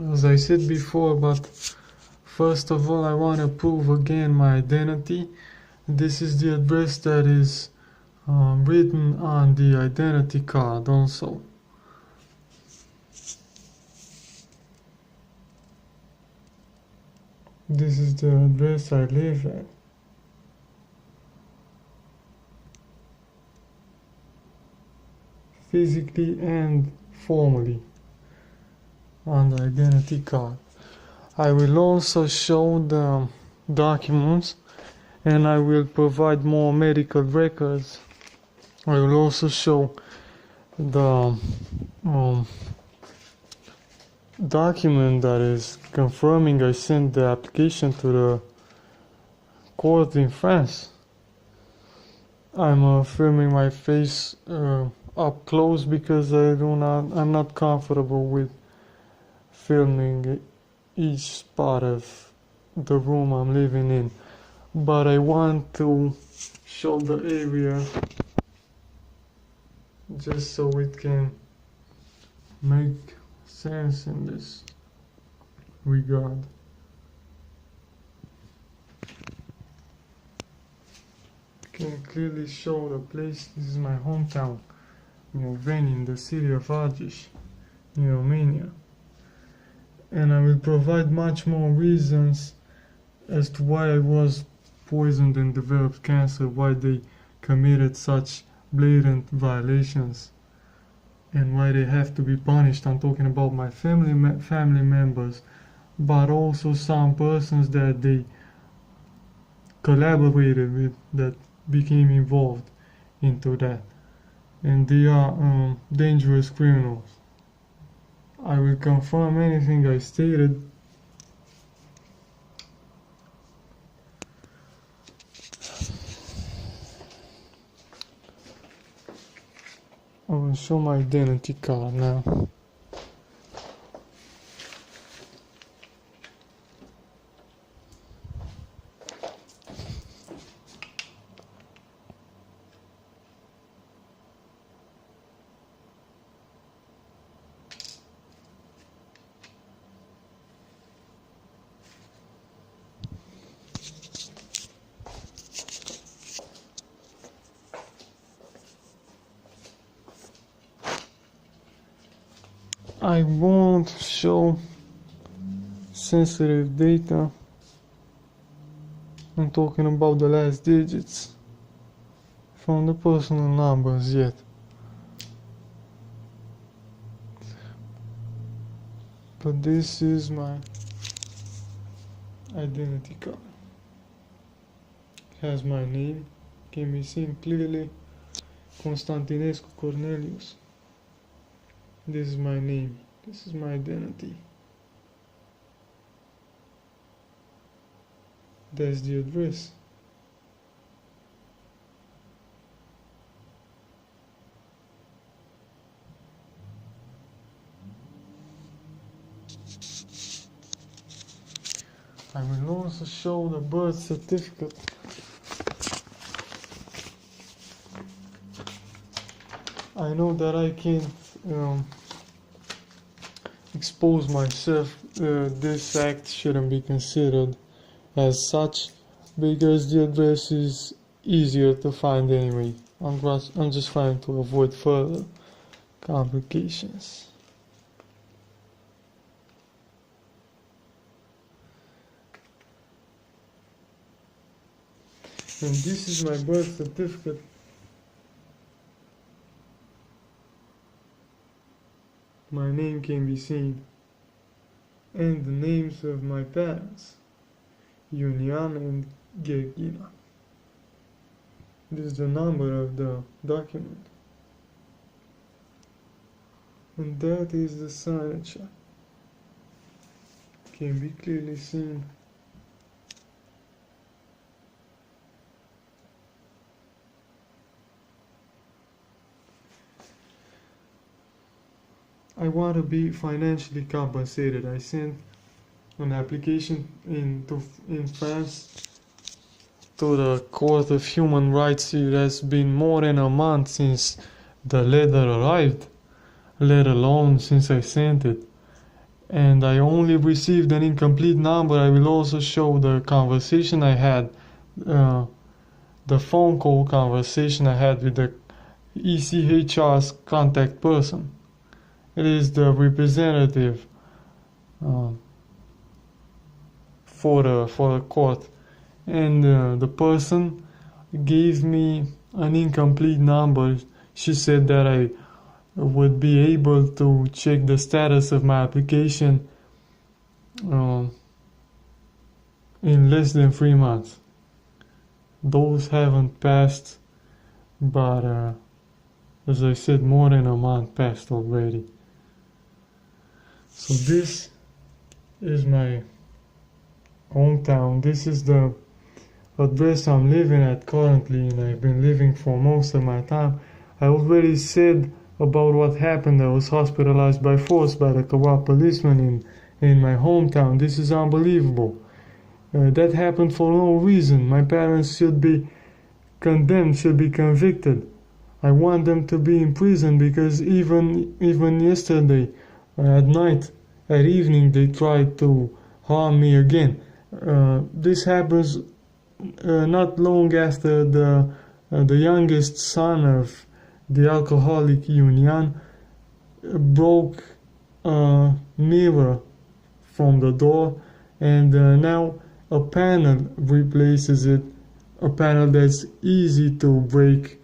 as I said before, but first of all I want to prove again my identity. This is the address that is written on the identity card also. This is the address I live at. Physically and formally on the identity card. I will also show the documents, and I will provide more medical records. I will also show the document that is confirming I sent the application to the court in France. I'm filming my face up close because I'm not comfortable with filming each part of the room I'm living in, but I want to show the area just so it can make sense in this regard. Can clearly show the place. This is my hometown, Veni, in the city of Argeș, in Romania. And I will provide much more reasons as to why I was poisoned and developed cancer, why they committed such blatant violations, and why they have to be punished. I'm talking about my family members, but also some persons that they collaborated with that became involved into that, and they are dangerous criminals. I will confirm anything I stated. I will show my identity card now. I won't show sensitive data. I'm talking about the last digits from the personal numbers yet. But this is my identity card. It has my name, can be seen clearly, Constantinescu Cornelius. This is my name, this is my identity. That's the address. I will also show the birth certificate. I know that I can't expose myself. This act shouldn't be considered as such because the address is easier to find anyway. I'm just trying to avoid further complications. And this is my birth certificate. My name can be seen, and the names of my parents, Iunian and Ecaterina. This is the number of the document, and that is the signature. Can be clearly seen. I want to be financially compensated. I sent an application in France to the Court of Human Rights. It has been more than a month since the letter arrived, let alone since I sent it. and I only received an incomplete number. I will also show the conversation I had, the phone call conversation I had with the ECHR's contact person. It is the representative for the court, and the person gave me an incomplete number. She said that I would be able to check the status of my application in less than 3 months. Those haven't passed, but as I said, more than a month passed already. So this is my hometown. This is the address I'm living at currently, and I've been living for most of my time. I already said about what happened. I was hospitalized by force by the corrupt policeman in my hometown. This is unbelievable. That happened for no reason. My parents should be condemned, should be convicted. I want them to be in prison because even yesterday at night, at evening, they tried to harm me again. This happens not long after the youngest son of the alcoholic Iunian broke a mirror from the door, and now a panel replaces it, a panel that's easy to break,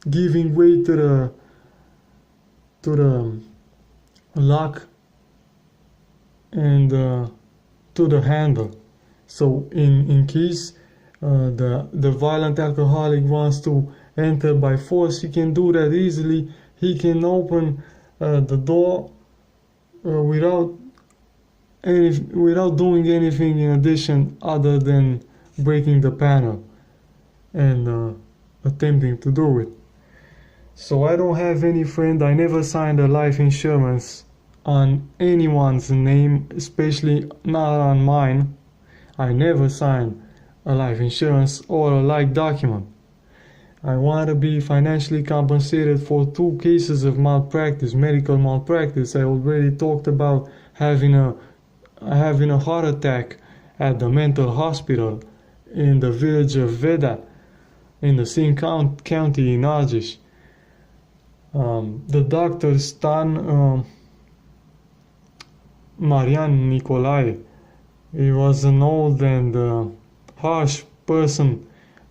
giving way to the lock and to the handle. So in case the violent alcoholic wants to enter by force, he can do that easily. He can open the door without doing anything in addition other than breaking the panel and attempting to do it. So I don't have any friend. I never signed a life insurance on anyone's name, especially not on mine. I never signed a life insurance or a like document. I want to be financially compensated for 2 cases of malpractice, medical malpractice. I already talked about having a heart attack at the mental hospital in the village of Veda in the same county in Argeș. The doctor's son, Nicolae, he was an old and harsh person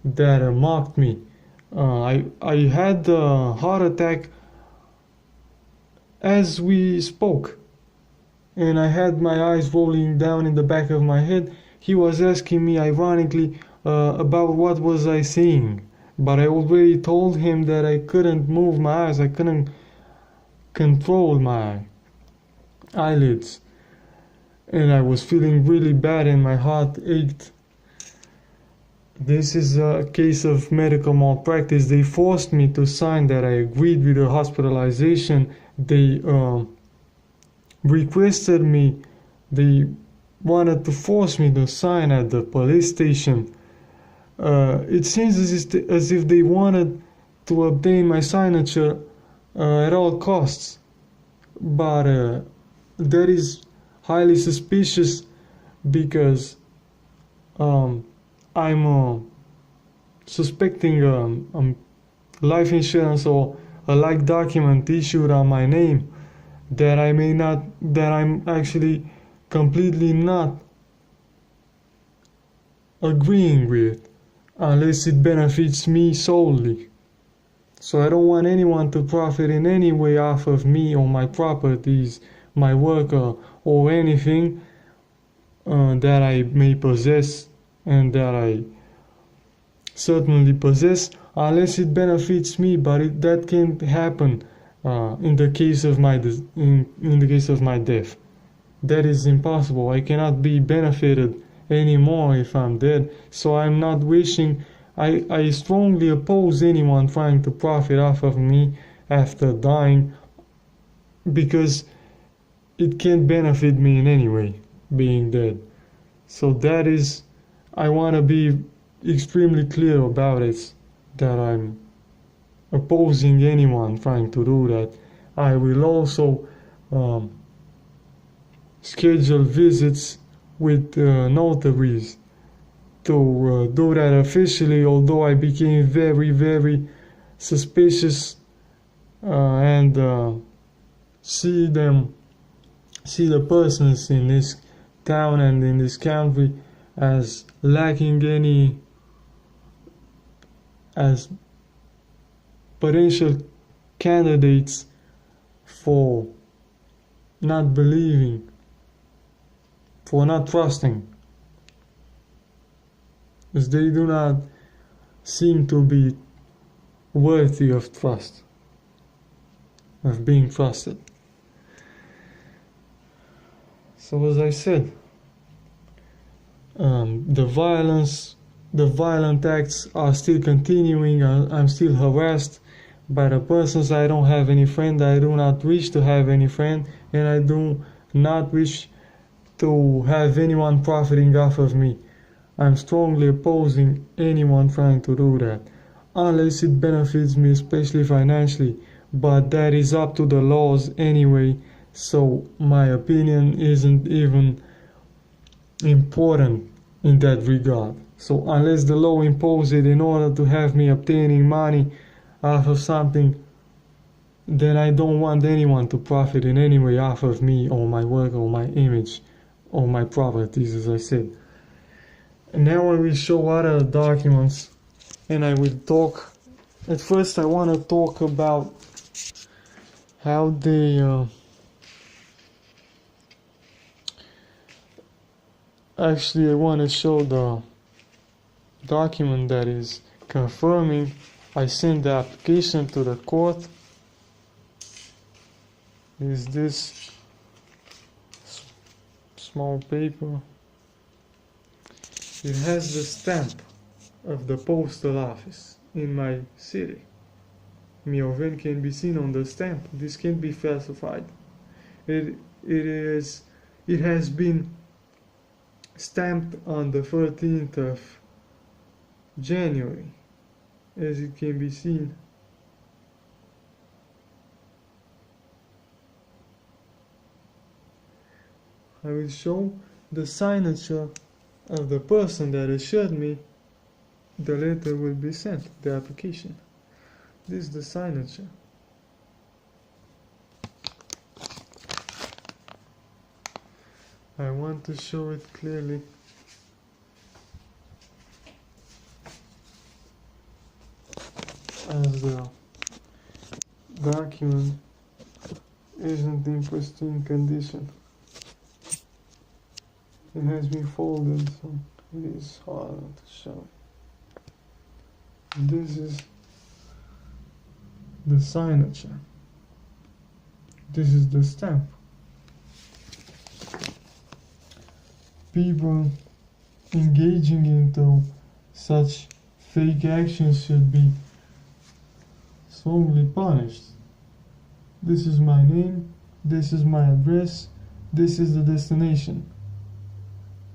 that mocked me. I had a heart attack as we spoke, and I had my eyes rolling down in the back of my head. He was asking me ironically about what was I saying, but I already told him that I couldn't move my eyes, I couldn't control my eyelids, and I was feeling really bad and my heart ached. This is a case of medical malpractice. They forced me to sign that I agreed with the hospitalization. They requested me, they wanted to force me to sign at the police station. It seems as if they wanted to obtain my signature at all costs, but that is highly suspicious because I'm suspecting life insurance or a like document issued on my name that I'm actually completely not agreeing with, unless it benefits me solely. So I don't want anyone to profit in any way off of me or my properties, my work, or anything that I may possess and that I certainly possess, unless it benefits me. But that can't happen in the case of my death. That is impossible. I cannot be benefited anymore if I'm dead. So I'm not wishing. I strongly oppose anyone trying to profit off of me after dying, because it can't benefit me in any way being dead. So that is, I want to be extremely clear about it, that I'm opposing anyone trying to do that. I will also schedule visits with notaries to do that officially, although I became very, very suspicious and see the persons in this town and in this country as lacking any, as potential candidates for not believing, for not trusting, as they do not seem to be worthy of trust, of being trusted. So as I said, the violent acts are still continuing. I'm still harassed by the persons. I don't have any friend. I do not wish to have any friend, and I do not wish to have anyone profiting off of me. I'm strongly opposing anyone trying to do that, unless it benefits me, especially financially, but that is up to the laws anyway, so my opinion isn't even important in that regard. So unless the law imposes it in order to have me obtaining money off of something, then I don't want anyone to profit in any way off of me or my work or my image or my properties, as I said. And now I will show other documents, and I will talk. At first I want to talk about how they actually I want to show the document that is confirming I sent the application to the court. Is this small paper? It has the stamp of the postal office in my city. Mioveni can be seen on the stamp. This can't be falsified. It has been stamped on the 13th of January, as it can be seen. I will show the signature of the person that assured me the letter will be sent, the application. This is the signature. I want to show it clearly. As the document isn't in pristine condition. It has been folded, so it is hard to show. This is the signature. This is the stamp. People engaging into such fake actions should be strongly punished. This is my name, this is my address, this is the destination.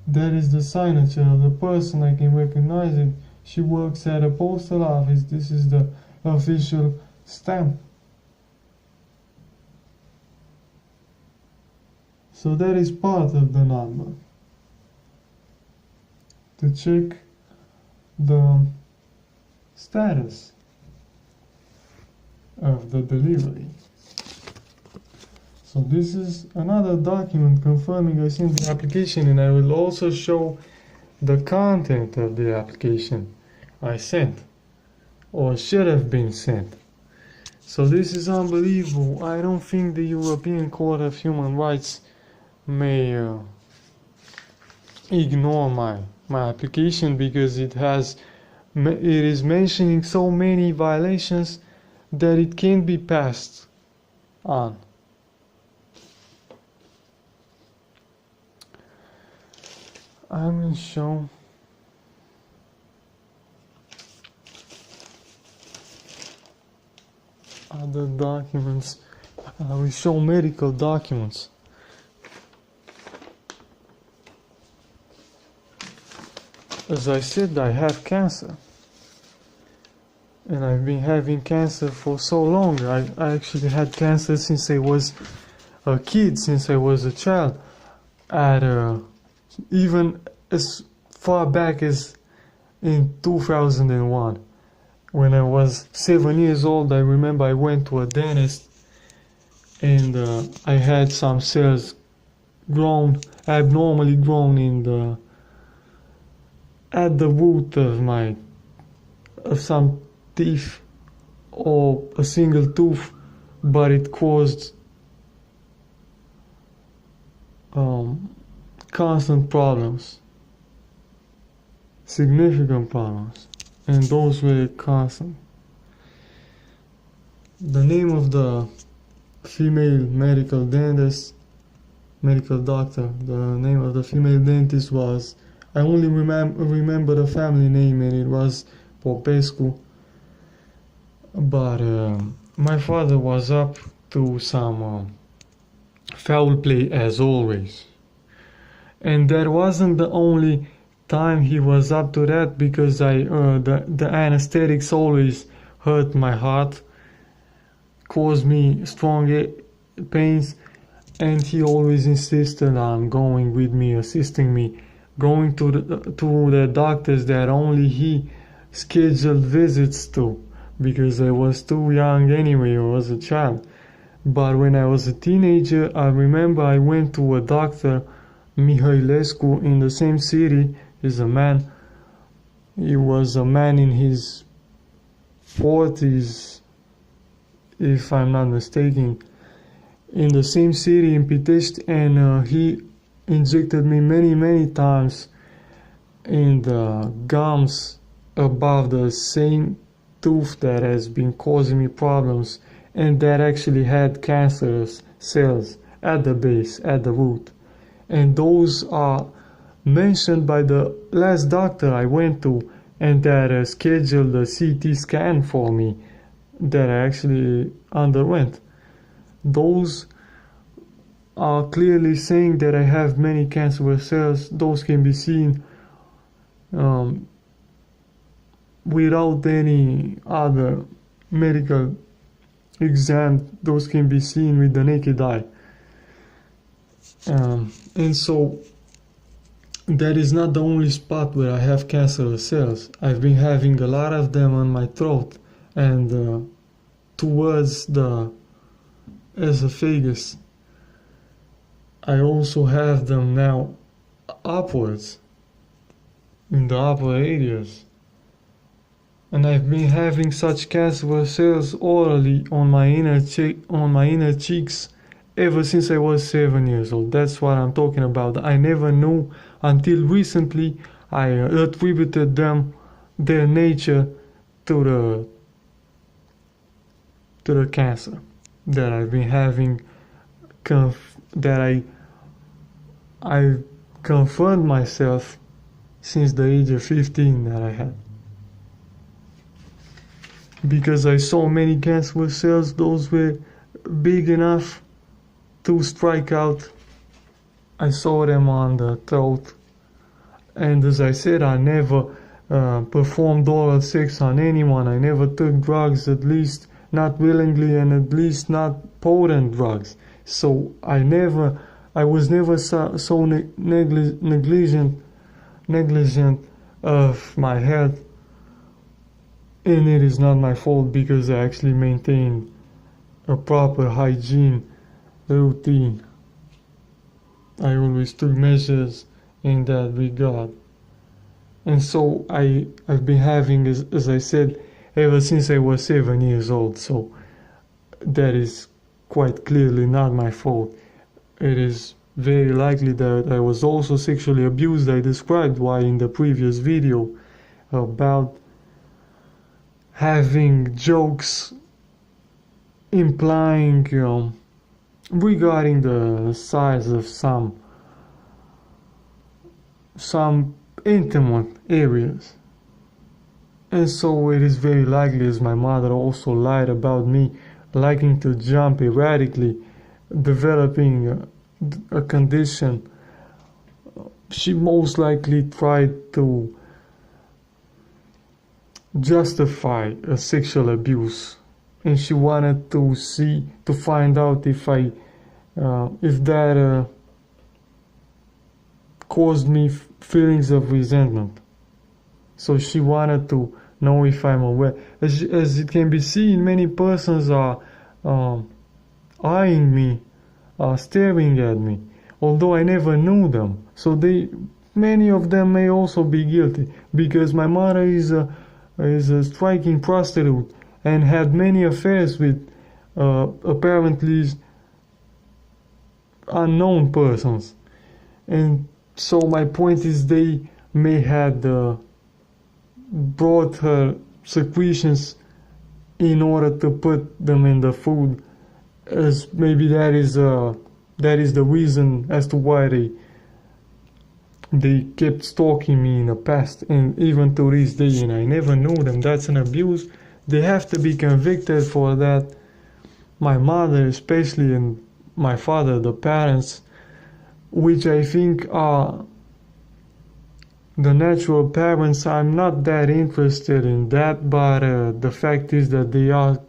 That is the signature of the person. I can recognize it. She works at a postal office. This is the official stamp. So that is part of the number. To check the status of the delivery. So this is another document confirming I sent the application, and I will also show the content of the application I sent, or should have been sent. So this is unbelievable. I don't think the European Court of Human Rights may ignore my application, because it is mentioning so many violations that it can't be passed on. I will show other documents. I will show medical documents. As I said, I have cancer. And I've been having cancer for so long. I actually had cancer since I was a kid, since I was a child. at even as far back as in 2001. When I was 7 years old, I remember I went to a dentist and I had some cells abnormally grown at the root of some teeth or a single tooth, but it caused constant problems, significant problems, and those were constant. The name of the female medical doctor, the name of the female dentist was, I only remember the family name, and it was Popescu. But my father was up to some foul play as always. And that wasn't the only time he was up to that, because the anesthetics always hurt my heart, caused me strong pains, and he always insisted on going with me, assisting me, going to the doctors that only he scheduled visits to, because I was too young anyway, I was a child. But when I was a teenager, I remember I went to a doctor, Mihailescu, in the same city. He's a man. He was a man in his 40s, if I'm not mistaken, in the same city in Pitești, and he injected me many times in the gums above the same tooth that has been causing me problems, and that actually had cancerous cells at the base, at the root. And those are mentioned by the last doctor I went to, and that scheduled a CT scan for me that I actually underwent. Those are clearly saying that I have many cancerous cells. Those can be seen without any other medical exam. Those can be seen with the naked eye. And so that is not the only spot where I have cancerous cells. I've been having a lot of them on my throat and towards the esophagus. I also have them now upwards in the upper areas. And I've been having such cancerous cells orally on my inner cheeks ever since I was 7 years old. That's what I'm talking about. I never knew until recently. I attributed their nature to the cancer that I've been having, that I confirmed myself since the age of 15 that I had. Because I saw many cancerous cells, those were big enough to strike out. I saw them on the throat. And as I said, I never performed oral sex on anyone. I never took drugs, at least not willingly, and at least not potent drugs. So I was never so negligent of my health. And it is not my fault, because I actually maintained a proper hygiene routine. I always took measures in that regard. And so I've been having, as I said, ever since I was 7 years old. So that is quite clearly not my fault. It is very likely that I was also sexually abused. I described why in the previous video about having jokes implying regarding the size of some intimate areas. And so it is very likely, as my mother also lied about me liking to jump erratically, developing a condition. She most likely tried to justify a sexual abuse, and she wanted to find out if that caused me feelings of resentment. So she wanted to know if I'm aware. As it can be seen, many persons are eyeing me, staring at me, although I never knew them. So many of them may also be guilty, because my mother is a striking prostitute and had many affairs with apparently unknown persons. And so my point is, they may have brought her secretions in order to put them in the food, as maybe that is the reason as to why they kept stalking me in the past, and even to this day, and I never knew them. That's an abuse. They have to be convicted for that. My mother especially, and my father, the parents, which I think are the natural parents. I'm not that interested in that, but the fact is that they are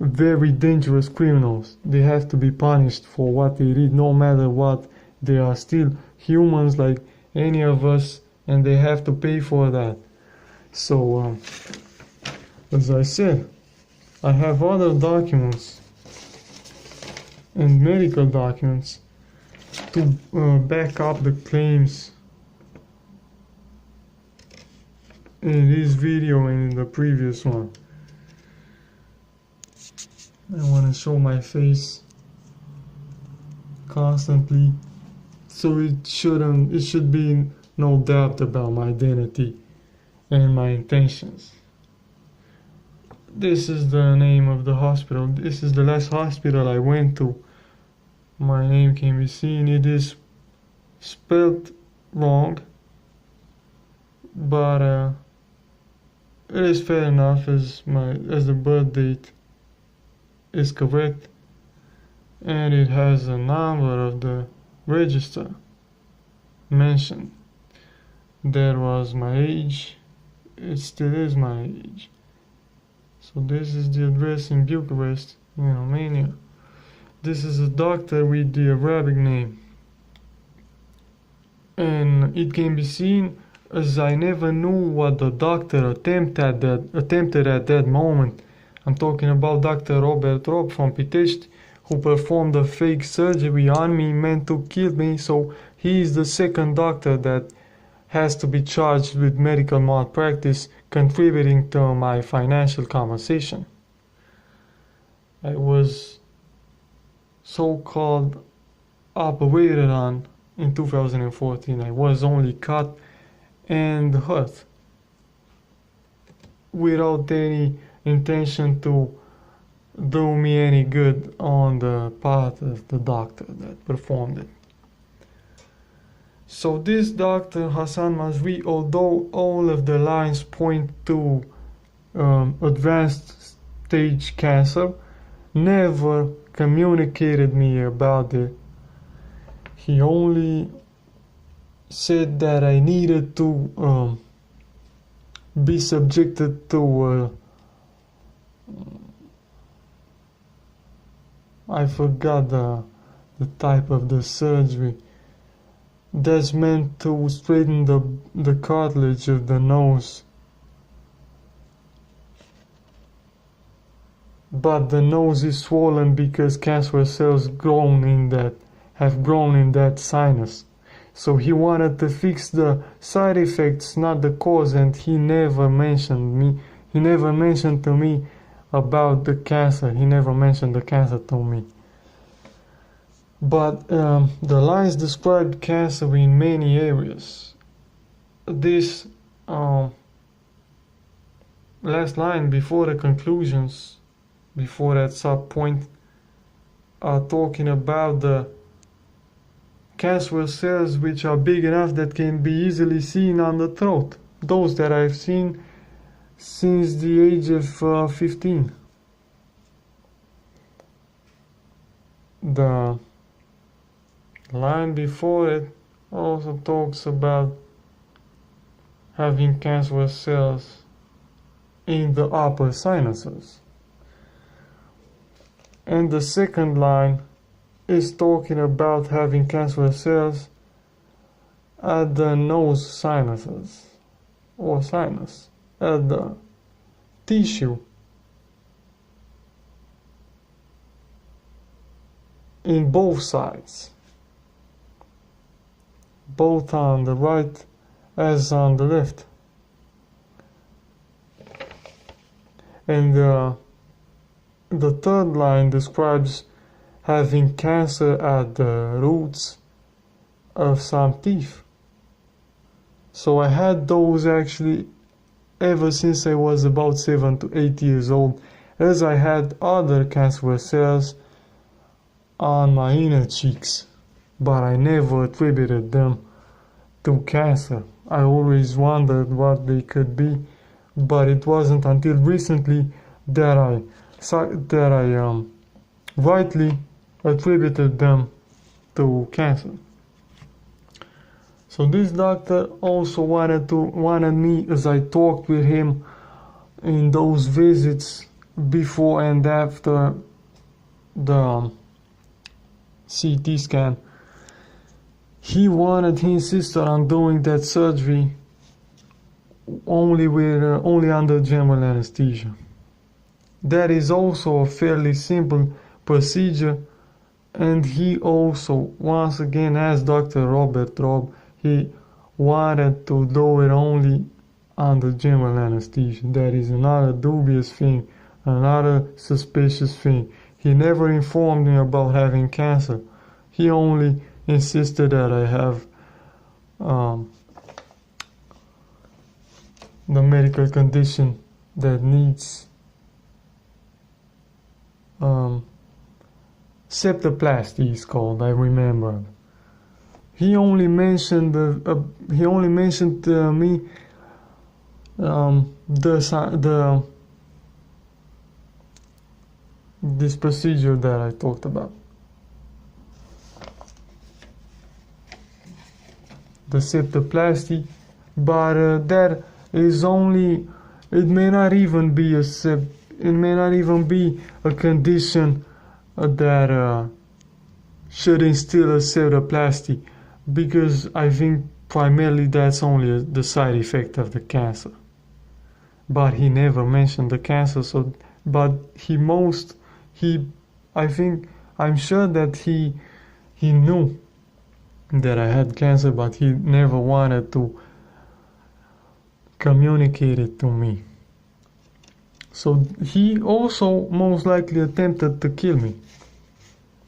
very dangerous criminals. They have to be punished for what they did, no matter what. They are still humans like any of us, and they have to pay for that. So, as I said, I have other documents and medical documents to back up the claims in this video and in the previous one. I want to show my face constantly, so it should be no doubt about my identity and my intentions. This is the name of the hospital. This is the last hospital I went to. My name can be seen. It is spelled wrong, but it is fair enough as the birth date is correct, and it has a number of the register mentioned. That was my age. It still is my age. So this is the address in Bucharest, in Romania. This is a doctor with the Arabic name, and it can be seen, as I never knew what the doctor attempted at that moment. I'm talking about Dr. Robert Rob from Pitești, who performed a fake surgery on me meant to kill me. So he is the second doctor that has to be charged with medical malpractice, contributing to my financial compensation. I was so-called operated on in 2014. I was only cut and hurt without any intention to do me any good on the part of the doctor that performed it. So this doctor, Hassan Mazri, although all of the lines point to advanced stage cancer, never communicated me about it. He only said that I needed to be subjected to I forgot the type of the surgery that's meant to straighten the cartilage of the nose, but the nose is swollen because cancerous cells have grown in that sinus. So he wanted to fix the side effects, not the cause, and he never mentioned to me about the cancer. He never mentioned the cancer to me. But the lines described cancer in many areas. This last line before the conclusions, before that sub point, are talking about the cancerous cells which are big enough that can be easily seen on the throat. Those that I've seen since the age of 15. The line before it also talks about having cancerous cells in the upper sinuses. And the second line is talking about having cancerous cells at the nose sinuses, or sinus, at the tissue in both sides, both on the right as on the left. And the third line describes having cancer at the roots of some teeth. So I had those actually ever since I was about 7 to 8 years old, as I had other cancerous cells on my inner cheeks, but I never attributed them to cancer. I always wondered what they could be, but it wasn't until recently that I rightly attributed them to cancer. So this doctor also wanted me, as I talked with him in those visits before and after the CT scan, he insisted on doing that surgery only under general anesthesia. That is also a fairly simple procedure, and he also once again asked Dr. Robert Robb, he wanted to do it only under general anesthesia. That is another dubious thing, another suspicious thing. He never informed me about having cancer. He only insisted that I have the medical condition that needs septoplasty is called, I remember. He only mentioned to me this procedure that I talked about, the septoplasty, but that is only, it may not even be a condition that should instill a septoplasty, because I think primarily that's only the side effect of the cancer. But he never mentioned the cancer, so I'm sure that he knew that I had cancer, but he never wanted to communicate it to me. So he also most likely attempted to kill me,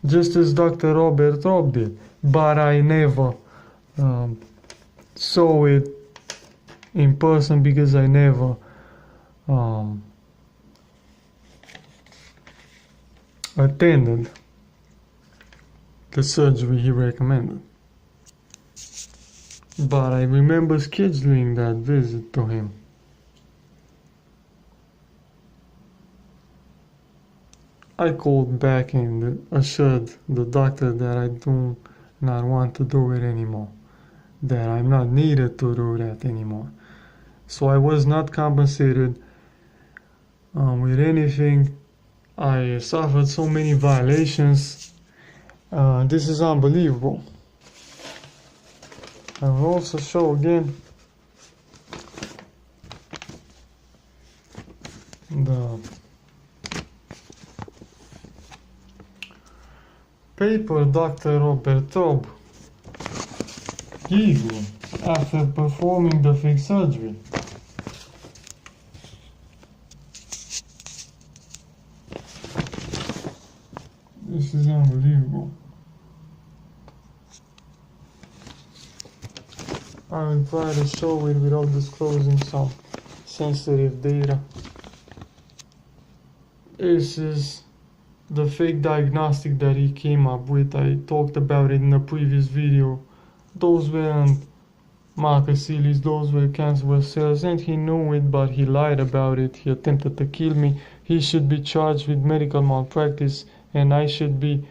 just as Dr. Robert Robb did, but I never saw it in person because I never attended the surgery he recommended. But I remember scheduling that visit to him. I called back and assured the doctor that I do not want to do it anymore, that I'm not needed to do that anymore. So I was not compensated with anything. I suffered so many violations. This is unbelievable. I will also show again the paper Dr. Robert Robb gave me after performing the fake surgery. This is unbelievable. I will try to show it without disclosing some sensitive data. This is the fake diagnostic that he came up with. I talked about it in a previous video. Those weren't macrocilies, those were cancerous cells, and he knew it, but he lied about it. He attempted to kill me. He should be charged with medical malpractice, and I should be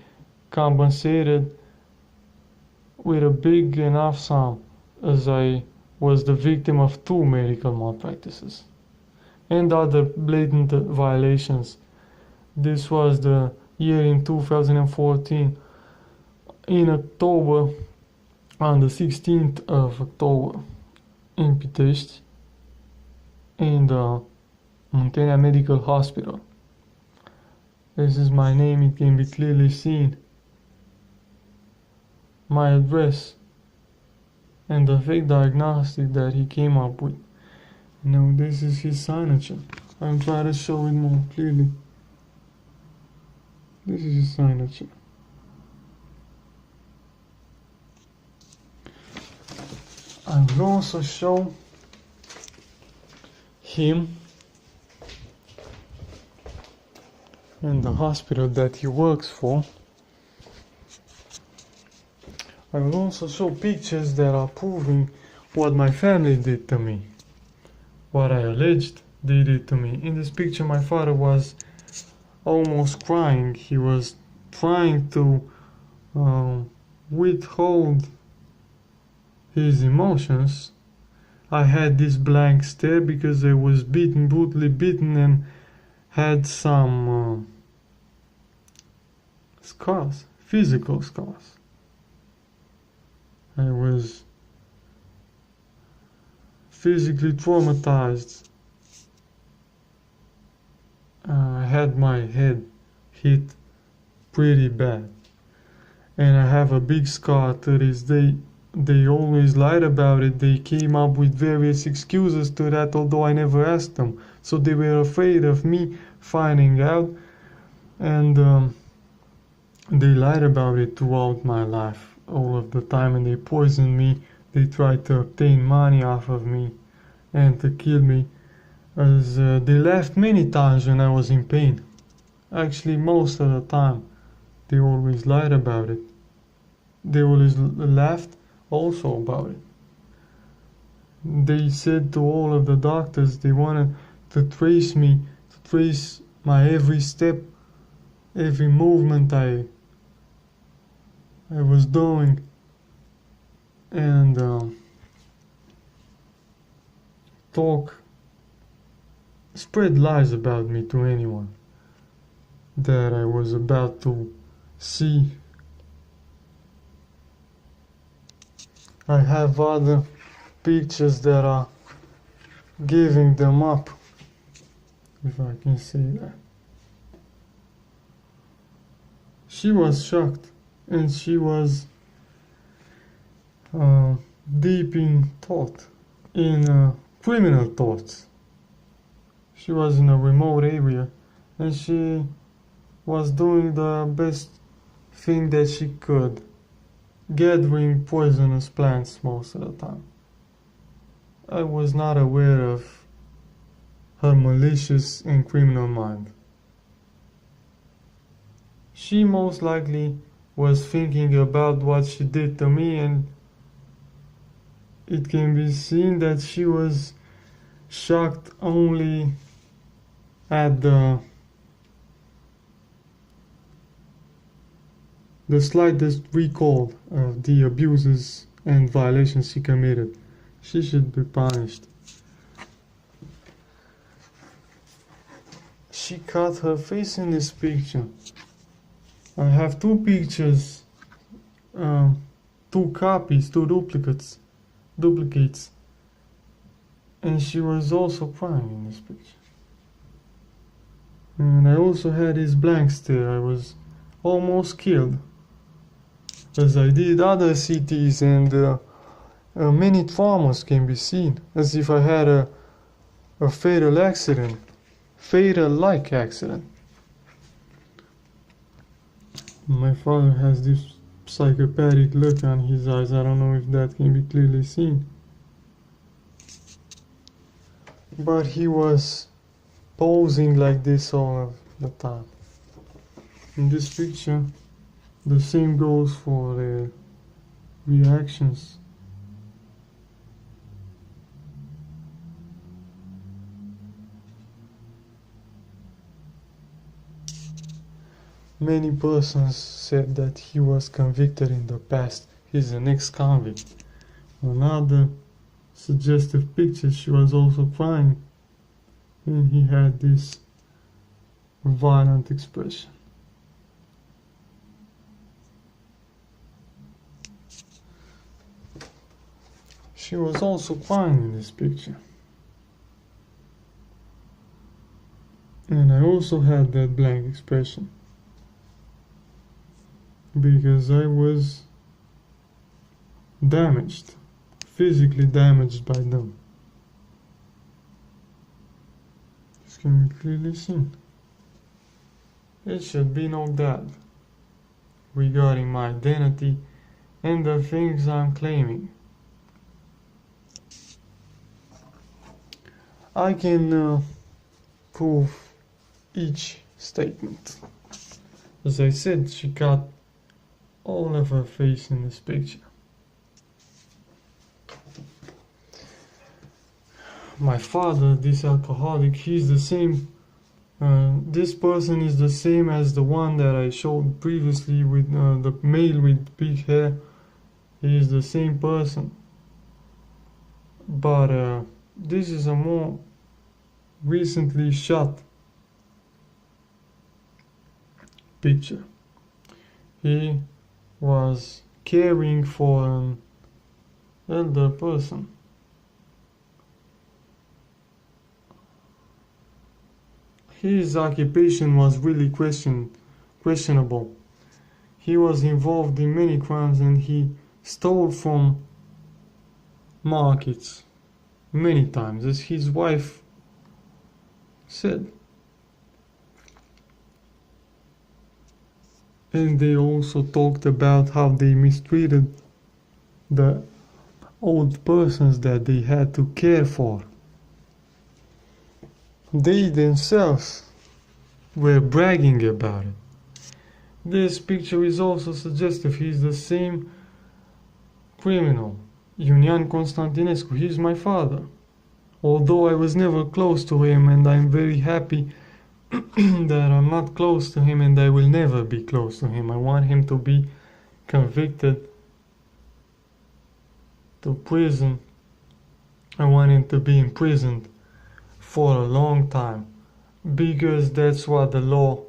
compensated with a big enough sum, as I was the victim of 2 medical malpractices and other blatant violations. This was the year in 2014. In October, on the 16th of October in Pitești, in the Olteanu Medical Hospital. This is my name, it can be clearly seen. My address and the fake diagnostic that he came up with. Now this is his signature. I'll try to show it more clearly. This is his signature. I will also show him and the hospital that he works for. I will also show pictures that are proving what my family did to me, what I alleged they did to me. In this picture my father was almost crying. He was trying to withhold his emotions. I had this blank stare because I was beaten, brutally beaten, and had some scars, physical scars. I was physically traumatized. I had my head hit pretty bad, and I have a big scar to this day. They always lied about it. They came up with various excuses to that, although I never asked them. So they were afraid of me finding out, and they lied about it throughout my life, all of the time, and they poisoned me. They tried to obtain money off of me and to kill me, as they laughed many times when I was in pain. Actually, most of the time, they always lied about it. They always laughed also about it. They said to all of the doctors they wanted to trace me, to trace my every step, every movement I was doing, and spread lies about me to anyone that I was about to see. I have other pictures that are giving them up, if I can say that. She was shocked, and she was deep in thought, in criminal thoughts. She was in a remote area, and she was doing the best thing that she could, gathering poisonous plants most of the time. I was not aware of her malicious and criminal mind. She most likely was thinking about what she did to me, and it can be seen that she was shocked only at the slightest recall of the abuses and violations she committed. She should be punished. She cut her face in this picture. I have two pictures, two copies, two duplicates, and she was also crying in this picture. And I also had this blank stare. I was almost killed, as I did other CTs, and many traumas can be seen, as if I had a fatal accident, fatal-like accident. My father has this psychopatic look on his eyes. I don't know if that can be clearly seen, but he was posing like this all of the time. In this picture, the same goes for the reactions. Many persons said that he was convicted in the past. He's an ex-convict. Another suggestive picture, she was also crying, and he had this violent expression. She was also crying in this picture. And I also had that blank expression because I was damaged, physically damaged by them. This can be clearly seen. It should be no doubt regarding my identity and the things I'm claiming. I can prove each statement. As I said, she got all of her face in this picture. My father, this alcoholic, he's the same. This person is the same as the one that I showed previously with the male with big hair. He is the same person. But this is a more recently shot picture. He was caring for an elder person. His occupation was really questionable. He was involved in many crimes and he stole from markets many times, as his wife said. And they also talked about how they mistreated the old persons that they had to care for. They themselves were bragging about it. This picture is also suggestive. He's the same criminal, Iunian Constantinescu. He's my father. Although I was never close to him, and I'm very happy that I'm not close to him and I will never be close to him. I want him to be convicted to prison. I want him to be imprisoned for a long time, because that's what the law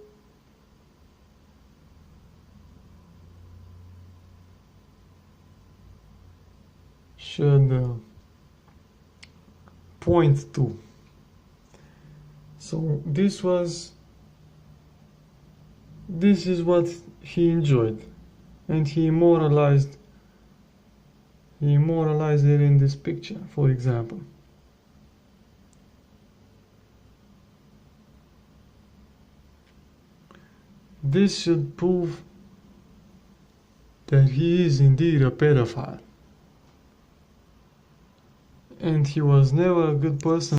should point to. So this is what he enjoyed, and he immortalized it in this picture, for example. This should prove that he is indeed a pedophile, and he was never a good person.